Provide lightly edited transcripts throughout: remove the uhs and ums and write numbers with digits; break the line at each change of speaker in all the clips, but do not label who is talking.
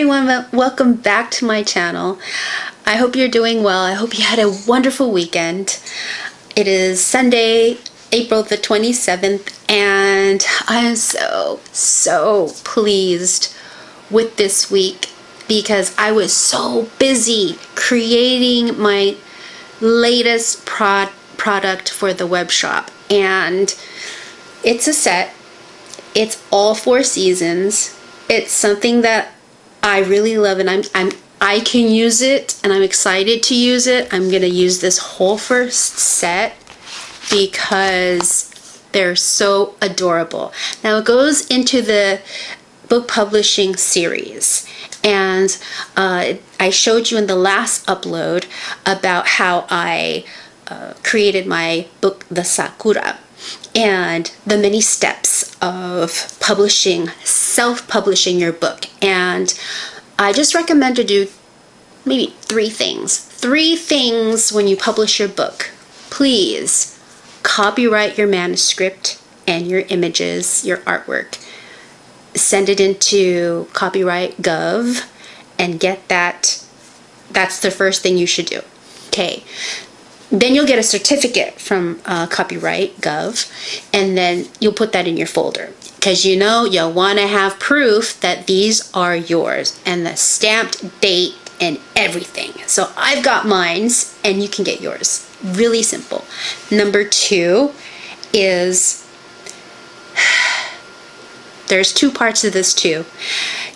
everyone, welcome back to my channel. I hope you're doing well. I hope you had a wonderful weekend. It is Sunday, April the 27th, and I am so pleased with this week because I was so busy creating my latest product for the web shop, and it's a set. It's all 4 seasons. It's something that I really love, and I can use it, and I'm excited to use it. I'm gonna use this whole first set because they're so adorable. Now it goes into the book publishing series, and I showed you in the last upload about how I created my book, the Sakura, and the many steps of publishing, self-publishing your book. And I just recommend to do maybe 3 things. 3 things when you publish your book. Please copyright your manuscript and your images, your artwork. Send it into Copyright Gov and get that. That's the first thing you should do. Okay. Then you'll get a certificate from Copyright Gov, and then you'll put that in your folder, because you'll want to have proof that these are yours and the stamped date and everything. So I've got mine's, and you can get yours. Really simple. Number 2 is, there's 2 parts of this too.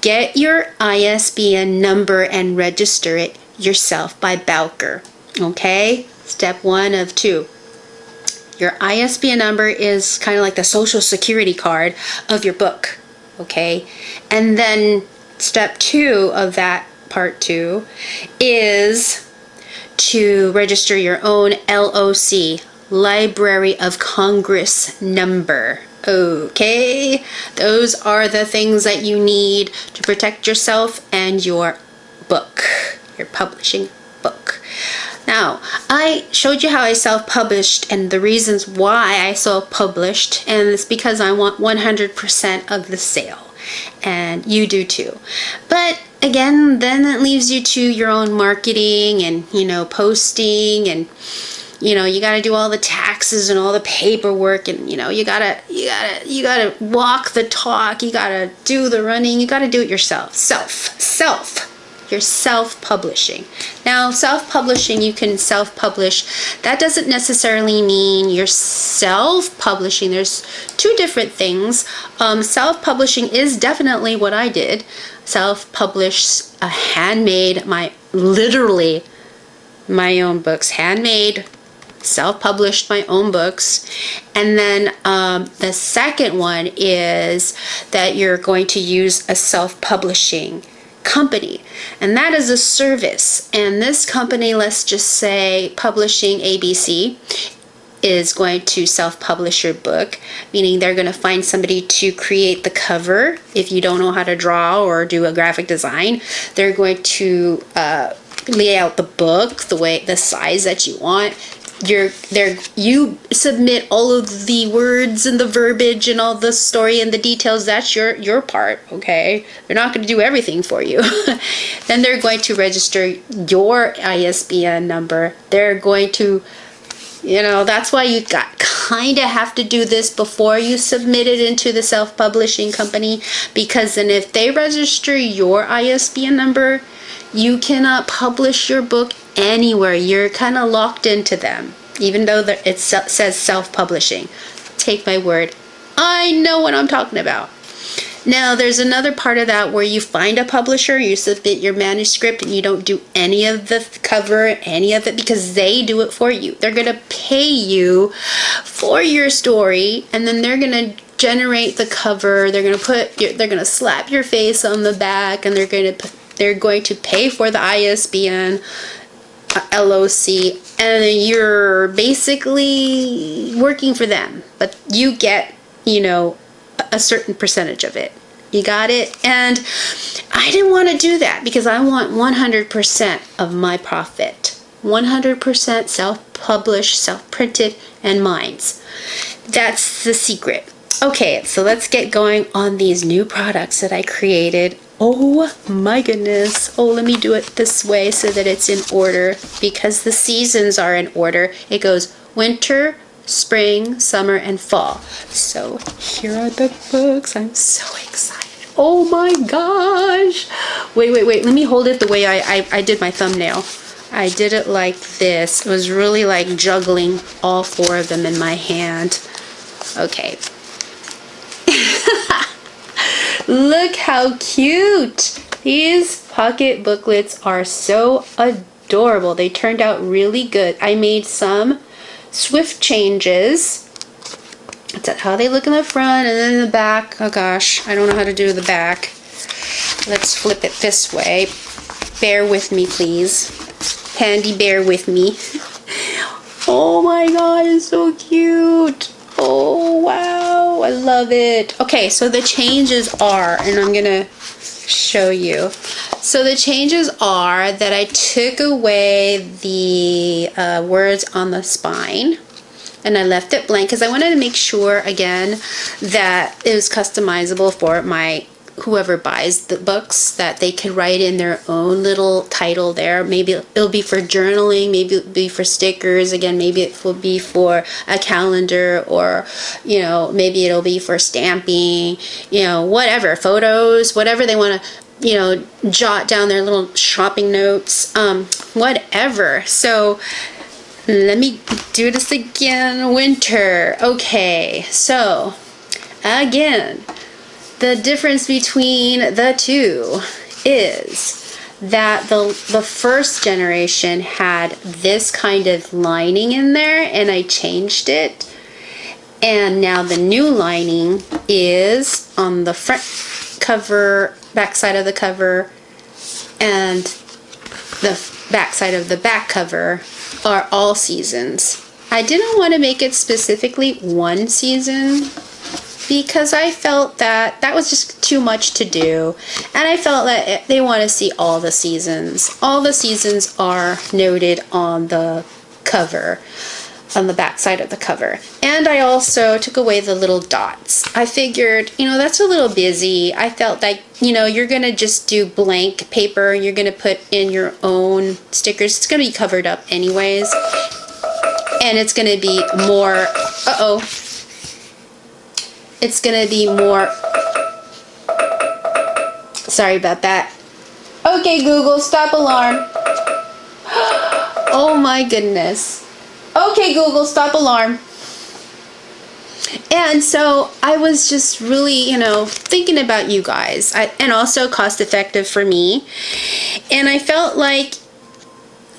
Get your ISBN number and register it yourself by Bowker. Okay? Step 1 of 2. Your ISBN number is kind of like the social security card of your book. Okay? And then step 2 of that part 2 is to register your own LOC, Library of Congress number. Okay? Those are the things that you need to protect yourself and your book, your publishing book. Now, I showed you how I self-published and the reasons why I self-published, and it's because I want 100% of the sale, and you do too. But again, then it leaves you to your own marketing and posting, and you got to do all the taxes and all the paperwork, and you gotta walk the talk, you gotta do the running, you gotta do it yourself. You're self-publishing. Now, self-publishing, you can self-publish. That doesn't necessarily mean you're self-publishing. There's 2 different things. Self-publishing is definitely what I did. Self-published, handmade, literally my own books. Handmade, self-published my own books. And then the second one is that you're going to use a self-publishing company, and that is a service. And this company, let's just say Publishing ABC, is going to self-publish your book, meaning they're going to find somebody to create the cover. If you don't know how to draw or do a graphic design, they're going to lay out the book the size that you want. You submit all of the words and the verbiage and all the story and the details. That's your part, okay? They're not going to do everything for you. Then they're going to register your ISBN number. They're going to, that's why you kind of have to do this before you submit it into the self-publishing company, because then if they register your ISBN number, you cannot publish your book anywhere. You're kind of locked into them, even though it says self-publishing. Take my word, I know what I'm talking about. Now, there's another part of that where you find a publisher, you submit your manuscript, and you don't do any of the cover, any of it, because they do it for you. They're going to pay you for your story, and then they're going to generate the cover. They're going to slap your face on the back, and they're going to pay for the ISBN, LOC, and you're basically working for them, but you get, a certain percentage of it. You got it? And I didn't want to do that because I want 100% of my profit. 100% self-published, self-printed, and mine's. That's the secret. Okay, so let's get going on these new products that I created Oh my goodness. Oh, let me do it this way so that it's in order, because the seasons are in order. It goes winter, spring, summer, and fall. So here are the books. I'm so excited. Oh my gosh. Wait. Let me hold it the way I did my thumbnail. I did it like this. It was really like juggling all 4 of them in my hand. Okay. Look how cute! These pocket booklets are so adorable. They turned out really good. I made some swift changes. That's how they look in the front, and then in the back. Oh gosh, I don't know how to do the back. Let's flip it this way. Bear with me, please. Handy, bear with me. Oh my god, it's so cute. Oh wow, I love it. Okay, so the changes are, and I'm gonna show you. So the changes are that I took away the words on the spine, and I left it blank because I wanted to make sure, again, that it was customizable for whoever buys the books, that they could write in their own little title there. Maybe it'll be for journaling, maybe it'll be for stickers, again, maybe it will be for a calendar, or, you know, maybe it'll be for stamping, you know, whatever, photos, whatever they want to, you know, jot down their little shopping notes, whatever. So let me do this again. Winter. Okay, so again, the difference between the two is that the first generation had this kind of lining in there, and I changed it. And now the new lining is on the front cover, back side of the cover, and the back side of the back cover are all seasons. I didn't want to make it specifically one season, because I felt that that was just too much to do, and I felt that they want to see all the seasons. All the seasons are noted on the cover, on the back side of the cover. And I also took away the little dots. I figured, you know, that's a little busy. I felt like, you know, you're gonna just do blank paper, you're gonna put in your own stickers. It's gonna be covered up anyways, and it's gonna be more, it's gonna be more, sorry about that. Okay, Google, stop alarm. Oh my goodness. Okay, Google, stop alarm. And so I was just really, you know, thinking about you guys, and also cost effective for me. And I felt like,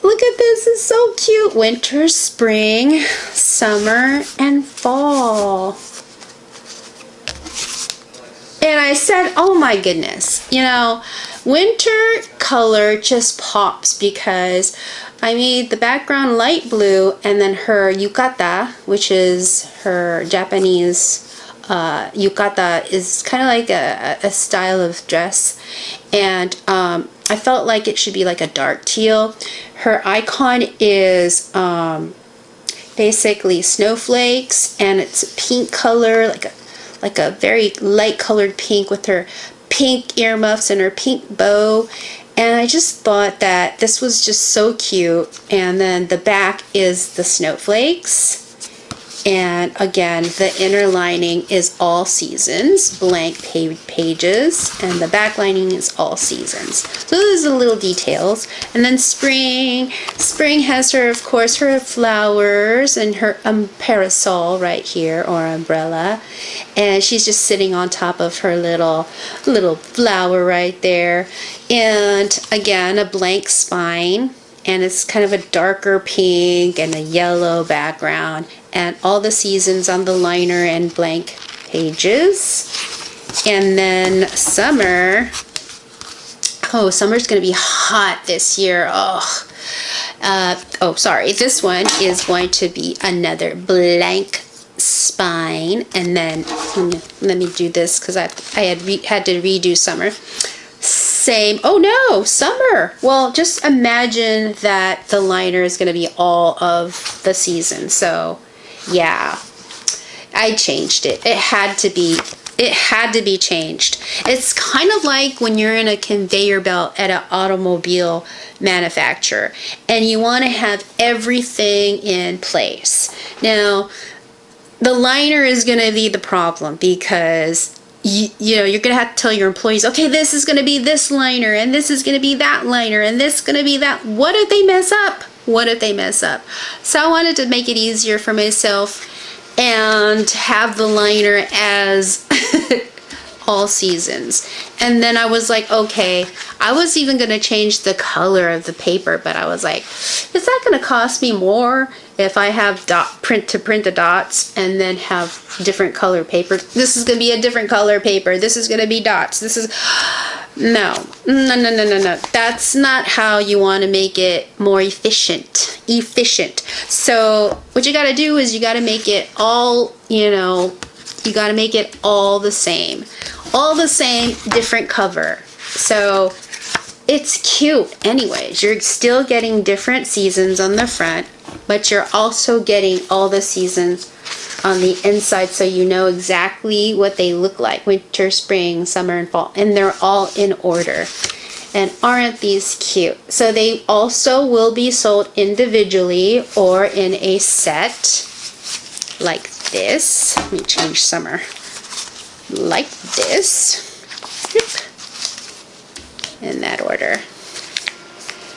look at this, it's so cute. Winter, spring, summer, and fall. And I said, oh my goodness, you know, winter color just pops, because I made the background light blue, and then her yukata, which is her Japanese yukata, is kind of like a style of dress. And I felt like it should be like a dark teal. Her icon is basically snowflakes, and it's a pink color, like a very light colored pink, with her pink earmuffs and her pink bow. And I just thought that this was just so cute. And then the back is the snowflakes. And again, the inner lining is all seasons, blank pages, and the back lining is all seasons. So those are the little details. And then spring. Spring has her, of course, her flowers and her parasol right here, or umbrella. And she's just sitting on top of her little flower right there. And again, a blank spine. And it's kind of a darker pink and a yellow background, and all the seasons on the liner and blank pages. And then summer. Oh, summer's gonna be hot this year. Sorry, this one is going to be another blank spine. And then let me do this, because I had to redo summer. Same. Oh no, summer. Well, just imagine that the liner is going to be all of the season. So yeah, I changed it. It had to be It had to be changed. It's kind of like when you're in a conveyor belt at an automobile manufacturer and you want to have everything in place. Now, the liner is going to be the problem because you know, you're going to have to tell your employees, okay, this is going to be this liner and this is going to be that liner and this is going to be that. What if they mess up? What if they mess up? So I wanted to make it easier for myself and have the liner as all seasons. And then I was like, okay, I was even going to change the color of the paper, but I was like, is that going to cost me more if I have print the dots and then have different color paper? This is going to be a different color paper. This is going to be dots. This is no. That's not how you want to make it more efficient. So what you got to do is you got to make it all, you know, you got to make it all the same, different cover. So it's cute anyways. You're still getting different seasons on the front, but you're also getting all the seasons on the inside, so you know exactly what they look like: winter, spring, summer, and fall, and they're all in order. And aren't these cute? So they also will be sold individually or in a set like this. Let me change summer. Like this. In that order.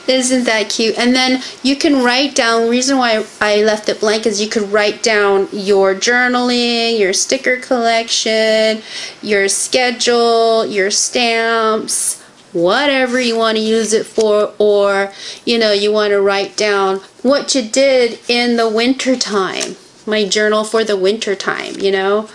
Isn't that cute? And then you can write down, the reason why I left it blank is you could write down your journaling, your sticker collection, your schedule, your stamps, whatever you want to use it for, or you know, you want to write down what you did in the winter time. My journal for the winter time, you know.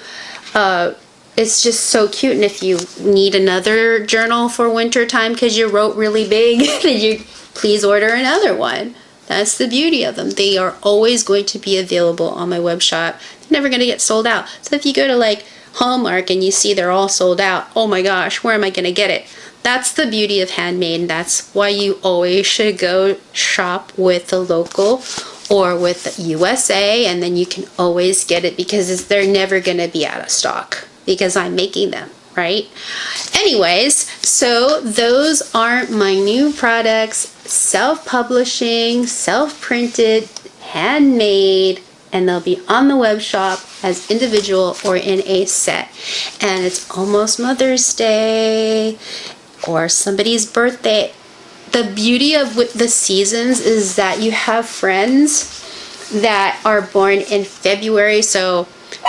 It's just so cute. And if you need another journal for winter time because you wrote really big, then you please order another one. That's the beauty of them. They are always going to be available on my web shop. They're never going to get sold out. So if you go to like Hallmark and you see they're all sold out, oh my gosh, where am I going to get it? That's the beauty of handmade, and that's why you always should go shop with the local or with the USA, and then you can always get it because they're never going to be out of stock because I'm making them, right? Anyways, so those are my new products, self-publishing, self-printed, handmade, and they'll be on the web shop as individual or in a set. And it's almost Mother's Day or somebody's birthday. The beauty of the seasons is that you have friends that are born in February, so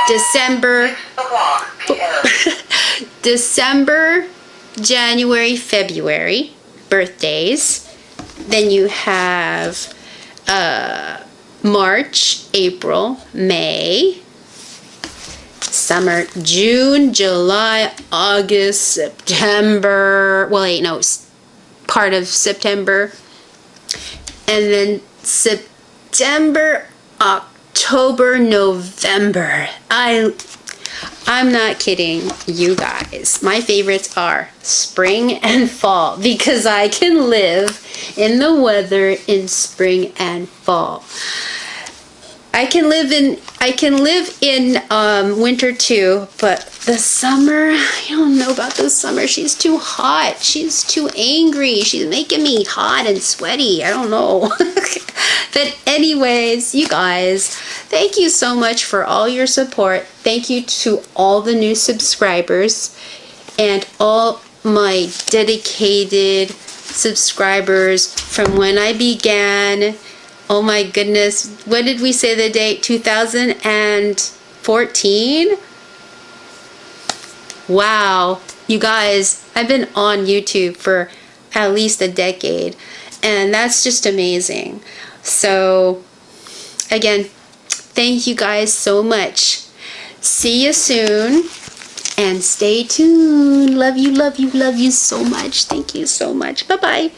December, January, February birthdays. Then you have March, April, May, summer, June, July, August, September. Well, wait, no, part of September. And then September, October, November. I'm not kidding, you guys. My favorites are spring and fall because I can live in the weather in spring and fall. I can live in winter too, but the summer, I don't know about the summer. She's too hot. She's too angry. She's making me hot and sweaty. I don't know. But anyways, you guys, thank you so much for all your support. Thank you to all the new subscribers and all my dedicated subscribers from when I began. Oh my goodness, what did we say the date? 2014? Wow, you guys, I've been on YouTube for at least a decade, and that's just amazing. So, again, thank you guys so much. See you soon, and stay tuned. Love you, love you, love you so much. Thank you so much. Bye-bye.